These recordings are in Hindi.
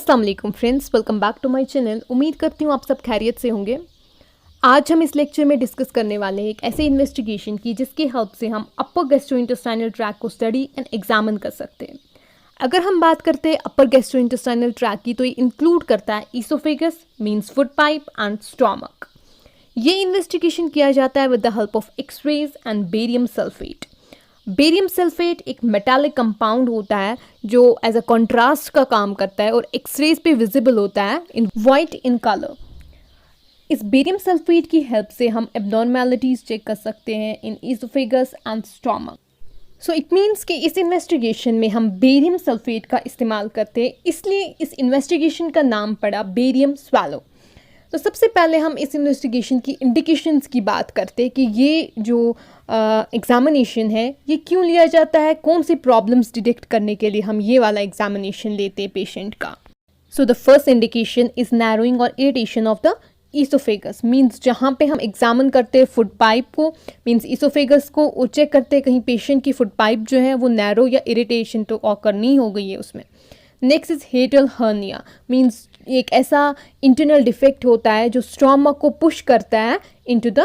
अस्सलाम वालेकुम friends, welcome back to my channel. उम्मीद करती हूँ आप सब खैरियत से होंगे। आज हम इस लेक्चर में डिस्कस करने वाले हैं एक ऐसे इन्वेस्टिगेशन की जिसके हेल्प से हम अपर गैस्ट्रोइंटेस्टाइनल ट्रैक्ट को स्टडी एंड एग्जामिन कर सकते हैं। अगर हम बात करते हैं अपर गैस्ट्रोइंटेस्टाइनल ट्रैक्ट की, तो ये इंक्लूड करता है oesophagus means food pipe and stomach. ये इन्वेस्टिगेशन किया जाता है with the help of X-rays and barium sulphate. Barium sulphate एक मेटालिक कंपाउंड होता है जो एज अ कंट्रास्ट का काम करता है और एक्सरेज पे विजिबल होता है इन वाइट इन कलर। इस बेरियम सल्फेट की हेल्प से हम एब्नॉर्मैलिटीज चेक कर सकते हैं in oesophagus and stomach. So it means कि इस इन्वेस्टिगेशन में हम बेरियम सल्फेट का इस्तेमाल करते हैं, इसलिए इस इन्वेस्टिगेशन का नाम पड़ा बेरियम स्वैलो। तो सबसे पहले हम इस इन्वेस्टिगेशन की इंडिकेशंस की बात करते हैं कि ये जो एग्जामिनेशन है ये क्यों लिया जाता है, कौन सी प्रॉब्लम्स डिटेक्ट करने के लिए हम ये वाला एग्जामिनेशन लेते हैं पेशेंट का। So the first indication is narrowing और irritation of the oesophagus. Means जहाँ पे हम एग्जामिन करते हैं फूड पाइप को, मीन्स ईसोफेगस को, वो चेक करते हैं कहीं पेशेंट की फूड पाइप जो है वो नैरो या इरिटेशन तो ऑकर नहीं हो गई है उसमें। Next is Hetal hernia. Means एक ऐसा इंटरनल डिफेक्ट होता है जो स्टोमक को पुश करता है into the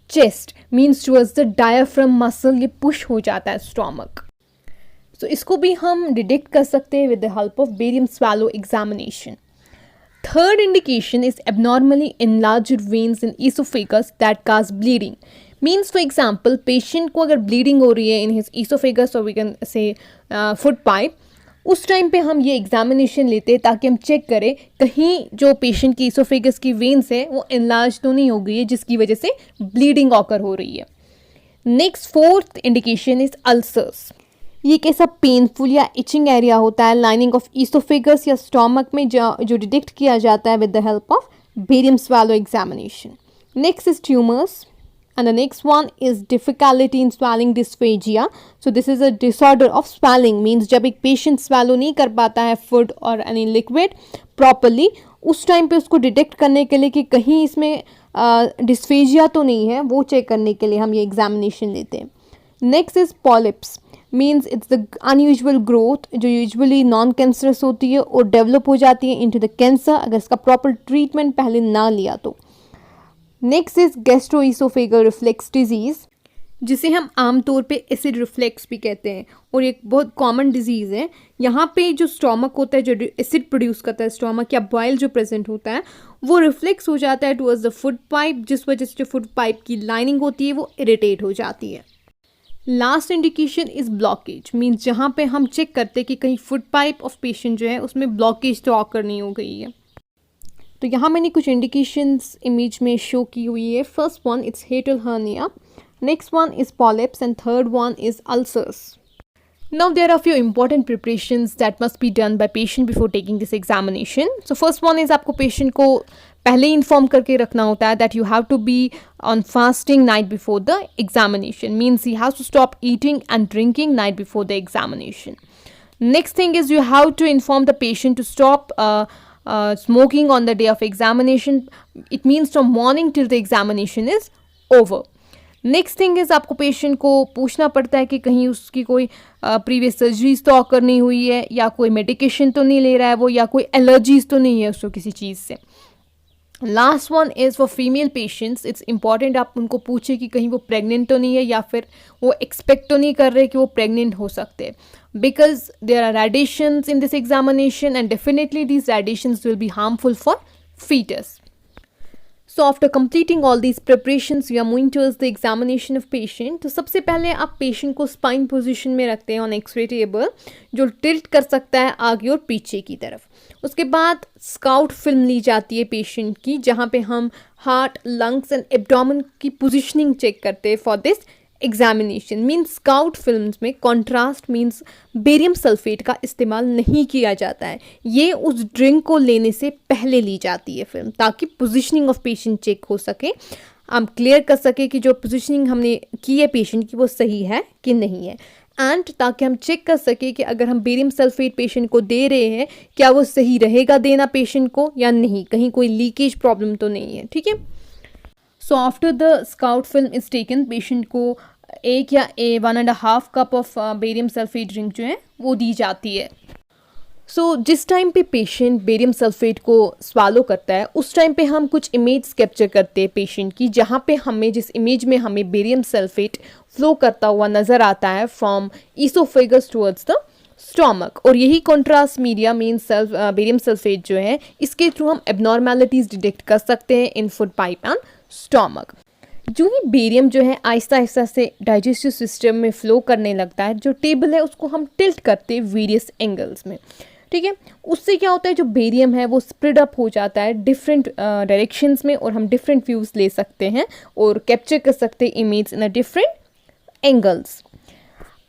chest, means towards the diaphragm muscle, ये पुश हो जाता है स्टोमक। सो इसको भी हम डिटेक्ट कर सकते हैं with the help of barium swallow examination. Third indication is abnormally enlarged veins in esophagus that cause bleeding. Means for example, patient को अगर ब्लीडिंग हो रही है इन हिज esophagus और we can say food pipe, उस टाइम पे हम ये एग्जामिनेशन लेते हैं ताकि हम चेक करें कहीं जो पेशेंट की इसोफेगस की वेन्स है वो एनलार्ज तो नहीं हो गई है जिसकी वजह से ब्लीडिंग ऑकर हो रही है। Next fourth indication is ulcers. ये एक ऐसा पेनफुल या इचिंग एरिया होता है लाइनिंग ऑफ ईसोफेगस या स्टोमक में जो डिटेक्ट किया जाता है with the help of barium swallow examination. Next is tumours and the next one is difficulty in swallowing dysphagia. So this is a disorder of swallowing, means जब एक patient swallow नहीं कर पाता है food और any liquid properly, उस टाइम पे उसको डिटेक्ट करने के लिए कि कहीं इसमें dysphagia तो नहीं है, वो चेक करने के लिए हम ये एग्जामिनेशन लेते हैं। Next is polyps. Means it's the unusual growth जो यूजुअली नॉन कैंसरस होती है और डेवलप हो जाती है इनटू द कैंसर अगर इसका प्रॉपर ट्रीटमेंट पहले ना लिया तो। Next is gastro-oesophageal reflex disease, जिसे हम आमतौर पे एसिड रिफ्लेक्स भी कहते हैं और एक बहुत कॉमन डिजीज़ है। यहाँ पे जो स्टोमक होता है जो एसिड प्रोड्यूस करता है, स्टोमक या बॉयल जो प्रेजेंट होता है वो रिफ्लेक्स हो जाता है टुवर्ड्स द फूड पाइप, जिस वजह से जो फूड पाइप की लाइनिंग होती है वो इरिटेट हो जाती है। Last indication is blockage. Means जहाँ पे हम चेक करते हैं कि कहीं फूड पाइप ऑफ पेशेंट जो है उसमें ब्लॉकेज तो ऑकर नहीं हो गई है। तो यहाँ मैंने कुछ इंडिकेशंस इमेज में शो की हुई है। First one it's Hetal hernia, next one is polyps and third one is ulcers. Now there are few important preparations that must be done by patient before taking this examination. So first one is आपको patient को पहले इन्फॉर्म करके रखना होता है that you have to be on fasting night before the examination. Means he has to stop eating and drinking night before the examination. Next thing is you have to inform the patient to stop smoking on the day of examination. It means from morning till the examination is over. Next thing is आपको पेशेंट को पूछना पड़ता है कि कहीं उसकी कोई प्रीवियस सर्जरीज तो ऑकर नहीं हुई है या कोई मेडिकेशन तो नहीं ले रहा है वो, या कोई एलर्जीज तो नहीं है उसको किसी चीज़ से। Last one is for female patients. It's important आप उनको पूछें कि कहीं वो प्रेग्नेंट तो नहीं है या फिर वो एक्सपेक्ट तो नहीं कर रहे कि वो प्रेग्नेंट हो सकते हैं, because there are radiations in this examination and definitely these radiations will be harmful for fetus. So after completing all these preparations, we are moving towards the examination of patient. तो सबसे पहले आप पेशेंट को स्पाइन पोजीशन में रखते हैं ऑन एक्सरे टेबल, जो टिल्ट कर सकता है आगे और पीछे की तरफ। उसके बाद स्काउट फिल्म ली जाती है पेशेंट की, जहाँ पे हम हार्ट, लंग्स एंड एब्डोमेन की पोजीशनिंग चेक करते हैं for this examination. Means scout films में कॉन्ट्रास्ट मीन्स बेरियम सल्फेट का इस्तेमाल नहीं किया जाता है, ये उस ड्रिंक को लेने से पहले ली जाती है फिल्म, ताकि पोजीशनिंग ऑफ पेशेंट चेक हो सके, हम क्लियर कर सके कि जो पोजीशनिंग हमने की है पेशेंट की वो सही है कि नहीं है, एंड ताकि हम चेक कर सके कि अगर हम बेरियम सल्फेट पेशेंट को दे रहे हैं क्या वो सही रहेगा देना पेशेंट को या नहीं, कहीं कोई लीकेज प्रॉब्लम तो नहीं है। ठीक है। So after the scout film is taken, patient को 1 या 1.5 cup of barium sulphate drink जो है वो दी जाती है। जिस टाइम पे पेशेंट बेरियम सल्फेट को स्वालो करता है उस टाइम पे हम कुछ इमेज कैप्चर करते हैं पेशेंट की, जहाँ पे हमें जिस इमेज में हमें बेरियम सल्फेट फ्लो करता हुआ नज़र आता है from oesophagus towards the stomach, और यही contrast media mean barium sulphate जो है इसके थ्रू हम एबनॉर्मेलिटीज़ डिटेक्ट कर सकते हैं इन फूड पाइप एंड स्टोमक। जो ही बेरियम जो है आहिस्ता आहिस्ता से डाइजेस्टिव सिस्टम में फ्लो करने लगता है, जो टेबल है उसको हम टिल्ट करते हैं वेरियस एंगल्स में, ठीक है। उससे क्या होता है, जो बेरियम है वो स्प्रेड अप हो जाता है डिफरेंट डायरेक्शंस में, और हम डिफरेंट व्यूज़ ले सकते हैं और कैप्चर कर सकते हैं image in a different angles.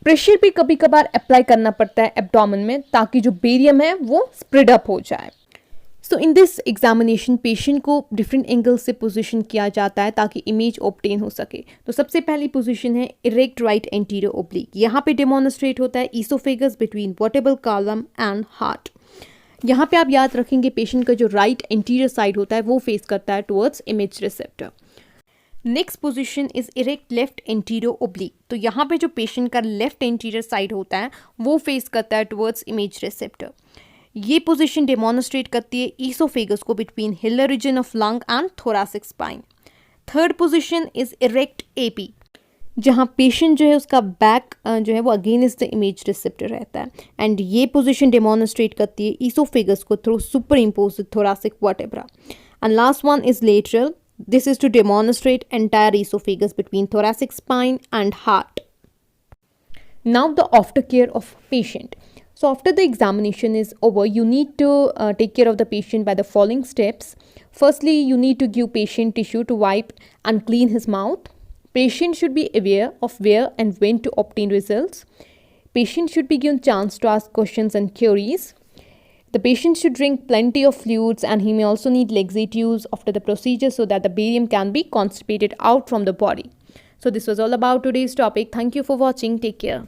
Pressure भी कभी कभार अप्लाई करना पड़ता है एब्डोमेन में ताकि जो बेरियम है वो स्प्रेड अप हो जाए। सो इन दिस एग्जामिनेशन पेशेंट को डिफरेंट एंगल से पोजीशन किया जाता है ताकि इमेज ऑब्टेन हो सके। तो सबसे पहली पोजीशन है इरेक्ट राइट एंटीरियर ओब्लिक। यहाँ पे डेमोन्स्ट्रेट होता है oesophagus between vertebral column and heart. यहाँ पे आप याद रखेंगे पेशेंट का जो राइट एंटीरियर साइड होता है वो फेस करता है towards image receptor. Next position is erect left anterior oblique. तो यहाँ पे जो पेशेंट का लेफ्ट एंटीरियर साइड होता है वो फेस करता है टुवर्ड्स इमेज रिसेप्टर। ये पोजीशन डेमोन्स्ट्रेट करती है ईसोफेगस को between hilar region of lung and thoracic spine. Third position is erect AP, जहाँ पेशेंट जो है उसका बैक जो है वो अगेंस्ट द इमेज रिसेप्टर रहता है, एंड ये पोजीशन डेमोन्स्ट्रेट करती है ईसोफेगस को through superimpose thoracic vertebra. And last one is lateral, this is to demonstrate entire oesophagus between thoracic spine and heart. Now the after care of patient. So after the examination is over, you need to take care of the patient by the following steps. Firstly, you need to give patient tissue to wipe and clean his mouth. Patient should be aware of where and when to obtain results. Patient should be given chance to ask questions and queries. The patient should drink plenty of fluids, and he may also need laxatives after the procedure so that the barium can be constipated out from the body. So this was all about today's topic. Thank you for watching. Take care.